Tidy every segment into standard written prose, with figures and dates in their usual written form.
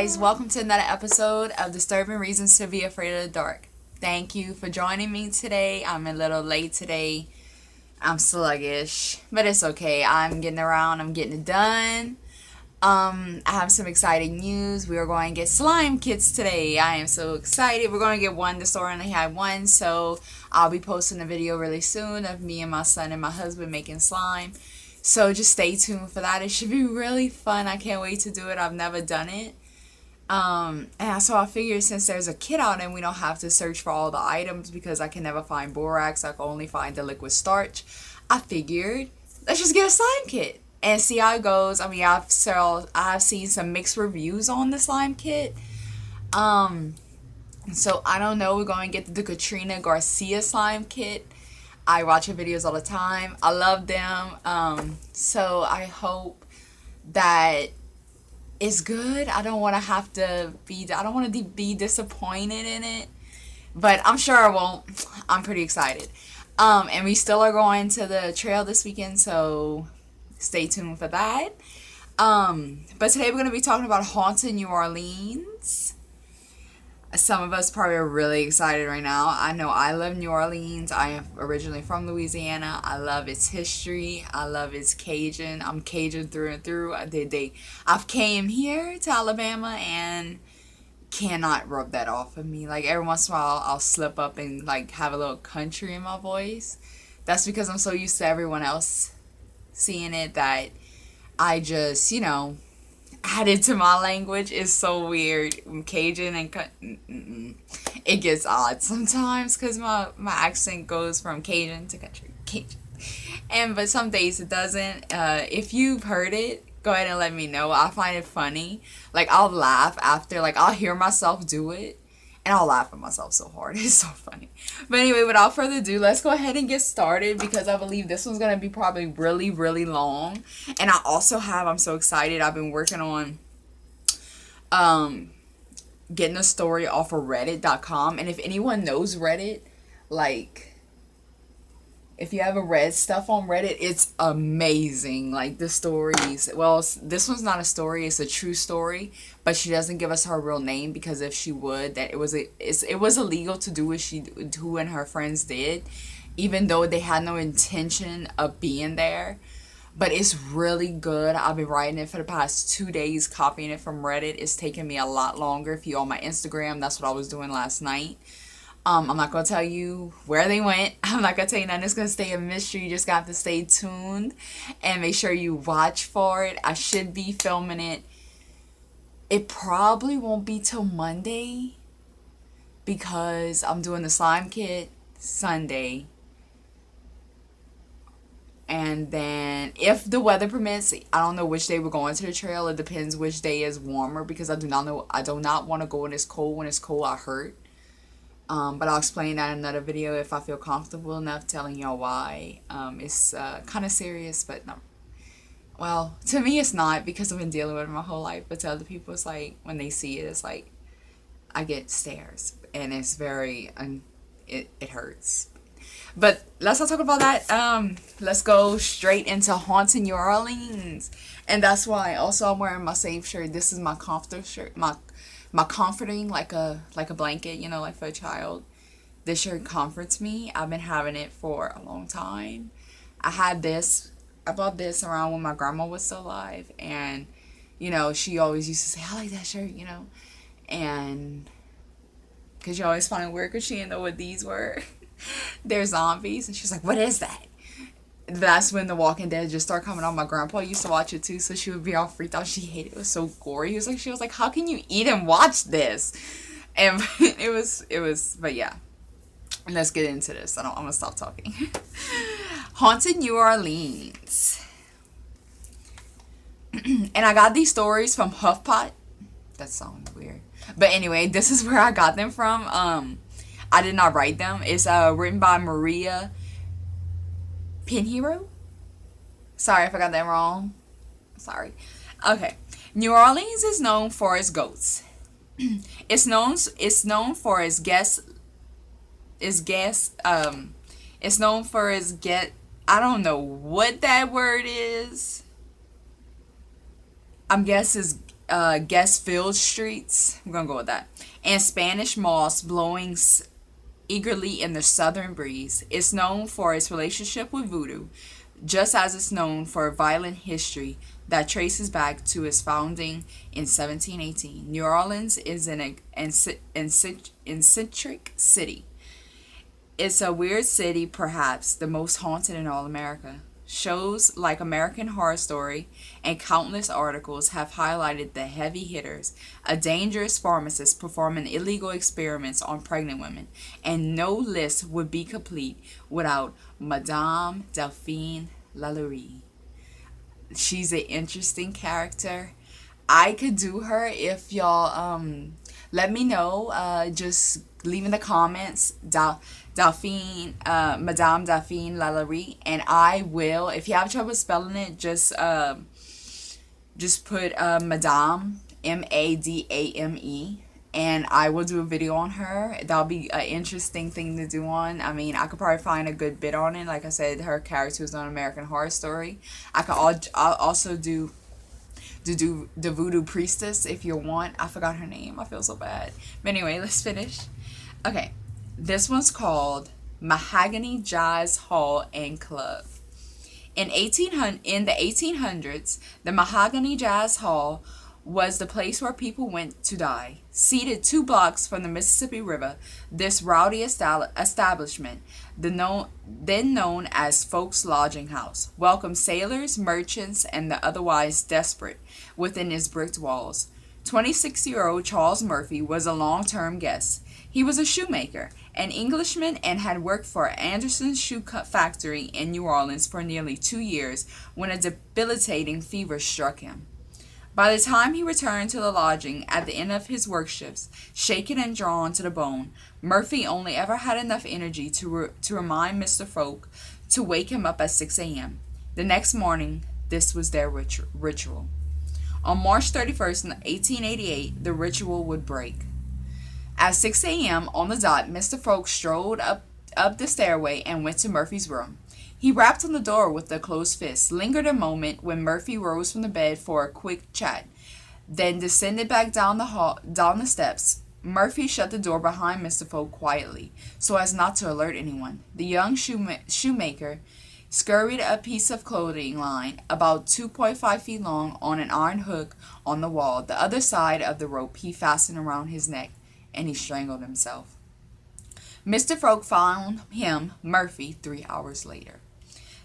guys, welcome to another episode of Disturbing Reasons to Be Afraid of the Dark. Thank you for joining me today. I'm a little late today. I'm sluggish, but it's okay. I'm getting around, I'm getting it done. I have some exciting news. We are going to get slime kits today. I am so excited. We're going to get one. The store only had one, so I'll be posting a video really soon of me and my son and my husband making slime. So just stay tuned for that. It should be really fun. I can't wait to do it. I've never done it. And so I figured since there's a kit out and we don't have to search for all the items because I can never find borax, I can only find the liquid starch. I figured let's just get a slime kit and see how it goes. I mean, I've seen some mixed reviews on the slime kit. So I don't know. We're going to get the Katrina Garcia slime kit. I watch her videos all the time. I love them. So I hope that it's good. I don't want to be disappointed in it, but I'm sure I won't. I'm pretty excited. And we still are going to the trail this weekend, so stay tuned for that. But today we're going to be talking about haunted New Orleans. Some of us probably are really excited right now. I know I love New Orleans. I am originally from Louisiana. I love its history. I love its Cajun. I'm Cajun through and through. I've came here to Alabama and cannot rub that off of me. Like every once in a while I'll slip up and like have a little country in my voice. That's because I'm so used to everyone else seeing it that I just, added to my language. Is so weird. Cajun and it gets odd sometimes because my accent goes from Cajun to country. Cajun. But some days it doesn't. If you've heard it, go ahead and let me know. I find it funny. Like I'll laugh after, like I'll hear myself do it and I'll laugh at myself so hard. It's so funny. But anyway, without further ado, let's go ahead and get started because I believe this one's going to be probably really, really long. And I'm so excited. I've been working on getting a story off of reddit.com. And if anyone knows Reddit, like if you ever read stuff on Reddit, it's amazing. Like the stories. Well, this one's not a story; it's a true story. But she doesn't give us her real name because if she would, it was illegal to do what who and her friends did, even though they had no intention of being there. But it's really good. I've been writing it for the past 2 days, copying it from Reddit. It's taken me a lot longer. If you're on my Instagram, that's what I was doing last night. I'm not going to tell you where they went. I'm not going to tell you nothing. It's going to stay a mystery. You just got to stay tuned and make sure you watch for it. I should be filming it. It probably won't be till Monday because I'm doing the slime kit Sunday. And then if the weather permits, I don't know which day we're going to the trail. It depends which day is warmer because I do not want to go when it's cold. When it's cold, I hurt. But I'll explain that in another video if I feel comfortable enough telling y'all why. It's kind of serious, but no. Well, to me it's not because I've been dealing with it my whole life. But to other people, it's like when they see it, it's like I get stares, and it's very it hurts. But let's not talk about that. Let's go straight into haunting New Orleans, and that's why also I'm wearing my same shirt. This is my comforter shirt, my comforting like a blanket, like for a child. This shirt comforts me. I've been having it for a long time. I bought this around when my grandma was still alive, and she always used to say, I like that shirt, and because you always find it weird because she didn't know what these were. They're zombies, and she's like, what is that? That's when The Walking Dead just started coming on. My grandpa used to watch it too, so she would be all freaked out. She hated it. It was so gory. She was like, how can you eat and watch this? And but yeah. Let's get into this. I'm gonna stop talking. Haunted New Orleans. And I got these stories from HuffPot. That sounds weird. But anyway, this is where I got them from. I did not write them. It's written by Maria Pinheiro. Sorry if I got that wrong. Sorry. Okay. New Orleans is known for its goats. It's known for its I don't know what that word is. I'm guessing gas-filled streets. I'm gonna go with that. And Spanish moss blowing eagerly in the southern breeze. It's known for its relationship with voodoo, just as it's known for a violent history that traces back to its founding in 1718. New Orleans is an eccentric city. It's a weird city, perhaps the most haunted in all America. Shows like American Horror Story and countless articles have highlighted the heavy hitters, a dangerous pharmacist performing illegal experiments on pregnant women, and no list would be complete without Madame Delphine Lalaurie. She's an interesting character. I could do her if y'all let me know. Just leave in the comments Delphine, Madame Delphine Lalaurie, and I will. If you have trouble spelling it, just put Madame Madame, and I will do a video on her. That'll be an interesting thing to do on. I mean, I could probably find a good bit on it. Like I said, her character was on American Horror Story. I'll also do the Voodoo Priestess if you want. I forgot her name. I feel so bad. But anyway, let's finish. Okay, this one's called Mahogany Jazz Hall and Club. In the 1800s, the Mahogany Jazz Hall was the place where people went to die. Seated 2 blocks from the Mississippi River, this rowdy establishment, then known as Folks Lodging House, welcomed sailors, merchants, and the otherwise desperate within its bricked walls. 26-year-old Charles Murphy was a long-term guest. He was a shoemaker, an Englishman, and had worked for Anderson's Shoe Factory in New Orleans for nearly 2 years when a debilitating fever struck him. By the time he returned to the lodging at the end of his work shifts, shaken and drawn to the bone, Murphy only ever had enough energy to remind Mr. Folk to wake him up at 6 a.m. The next morning, this was their ritual. On March 31st, 1888, the ritual would break. At 6 a.m. on the dot, Mr. Folk strolled up the stairway and went to Murphy's room. He rapped on the door with a closed fist, lingered a moment when Murphy rose from the bed for a quick chat, then descended back down the steps. Murphy shut the door behind Mr. Folk quietly, so as not to alert anyone. The young shoemaker scurried a piece of clothing line about 2.5 feet long on an iron hook on the wall. The other side of the rope he fastened around his neck, and he strangled himself. Mr. Folk found him, Murphy, 3 hours later.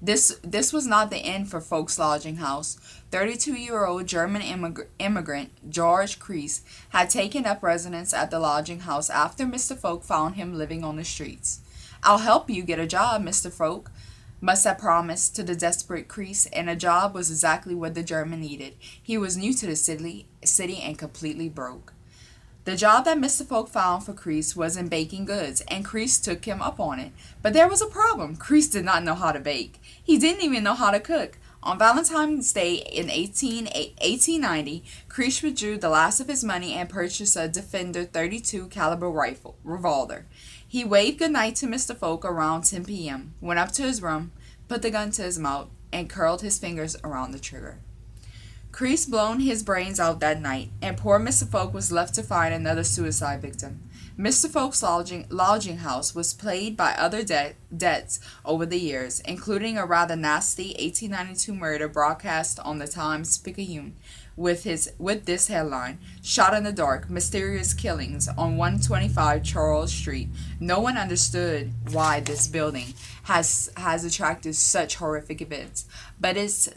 This was not the end for Folks Lodging House. 32-year-old German immigrant George Kreis had taken up residence at the lodging house after Mr. Folk found him living on the streets. "I'll help you get a job, Mr. Folk," must have promised to the desperate Kreis, and a job was exactly what the German needed. He was new to the city and completely broke. The job that Mr. Folk found for Kreis was in baking goods, and Kreis took him up on it. But there was a problem. Kreis did not know how to bake. He didn't even know how to cook. On Valentine's Day in 1890, Kreis withdrew the last of his money and purchased a Defender .32 caliber revolver. He waved goodnight to Mr. Folk around 10 p.m., went up to his room, put the gun to his mouth, and curled his fingers around the trigger. Kreis blown his brains out that night, and poor Mr. Folk was left to find another suicide victim. Mr. Folk's lodging house was plagued by other deaths over the years, including a rather nasty 1892 murder broadcast on the Times-Picayune with this headline: "Shot in the dark, mysterious killings on 125 Charles Street." No one understood why this building has attracted such horrific events, but it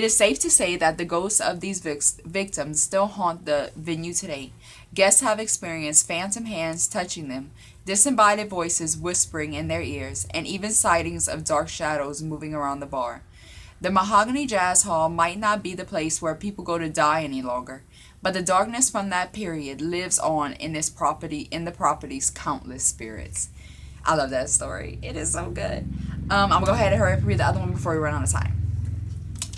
is safe to say that the ghosts of these victims still haunt the venue today. Guests have experienced phantom hands touching them, disembodied voices whispering in their ears, and even sightings of dark shadows moving around the bar. The Mahogany Jazz Hall might not be the place where people go to die any longer, but the darkness from that period lives on in the property's countless spirits. I love that story. It is so good. I'm going to go ahead and hurry up and read the other one before we run out of time.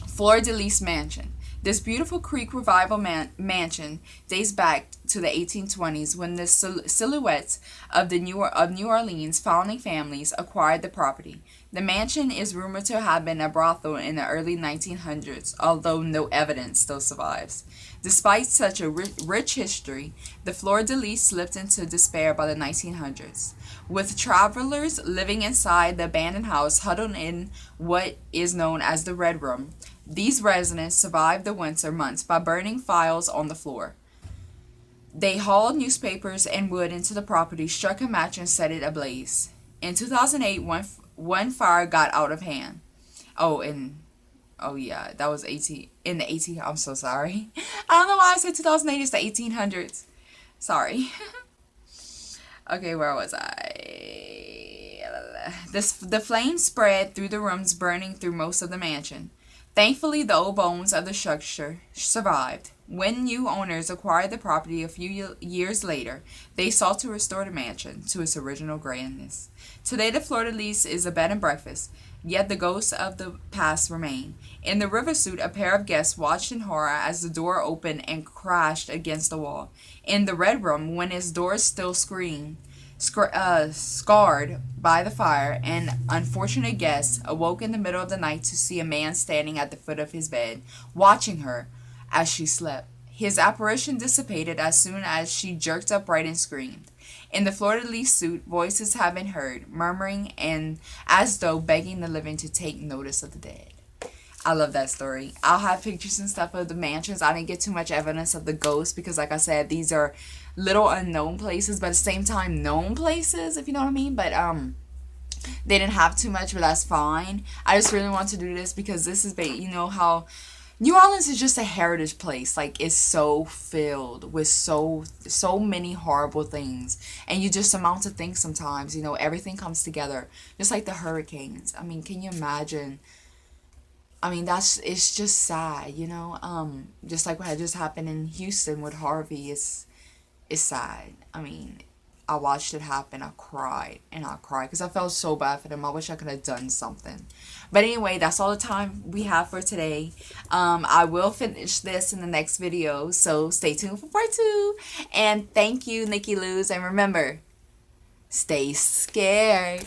Fleur de Lis Mansion. This beautiful Creek Revival mansion dates back to the 1820s when the silhouettes of New Orleans founding families acquired the property. The mansion is rumored to have been a brothel in the early 1900s, although no evidence still survives. Despite such a rich history, the fleur-de-lis slipped into despair by the 1900s, with travelers living inside the abandoned house huddled in what is known as the Red Room. These residents survived the winter months by burning files on the floor. They hauled newspapers and wood into the property, struck a match, and set it ablaze. In 2008, one fire got out of hand. Oh yeah, that was in the 18. I'm so sorry. I don't know why I said 2008. It's the 1800s. Sorry. Okay, where was I? The flames spread through the rooms, burning through most of the mansion. Thankfully, the old bones of the structure survived. When new owners acquired the property a few years later, they sought to restore the mansion to its original grandness. Today, the fleur-de-lis is a bed and breakfast, yet the ghosts of the past remain. In the river suit, a pair of guests watched in horror as the door opened and crashed against the wall. In the Red Room, when its doors still scarred by the fire, an unfortunate guest awoke in the middle of the night to see a man standing at the foot of his bed, watching her as she slept. His apparition dissipated as soon as she jerked upright and screamed. In the fleur-de-lis suit, voices have been heard, murmuring and as though begging the living to take notice of the dead. I love that story. I'll have pictures and stuff of the mansions. I didn't get too much evidence of the ghosts because, like I said, these are little unknown places, but at the same time known places, if you know what I mean. But they didn't have too much, but that's fine. I just really want to do this because this is, you know how New Orleans is just a heritage place. Like, it's so filled with so many horrible things, and you just amount to think sometimes. You know, everything comes together, just like the hurricanes. I mean, can you imagine? I mean, it's just sad, you know. Just like what had just happened in Houston with Harvey, it's sad. I mean, I watched it happen. I cried and I cried because I felt so bad for them. I wish I could have done something. But anyway, that's all the time we have for today. I will finish this in the next video, so stay tuned for part 2. And thank you, Nikki Luz. And remember, stay scared.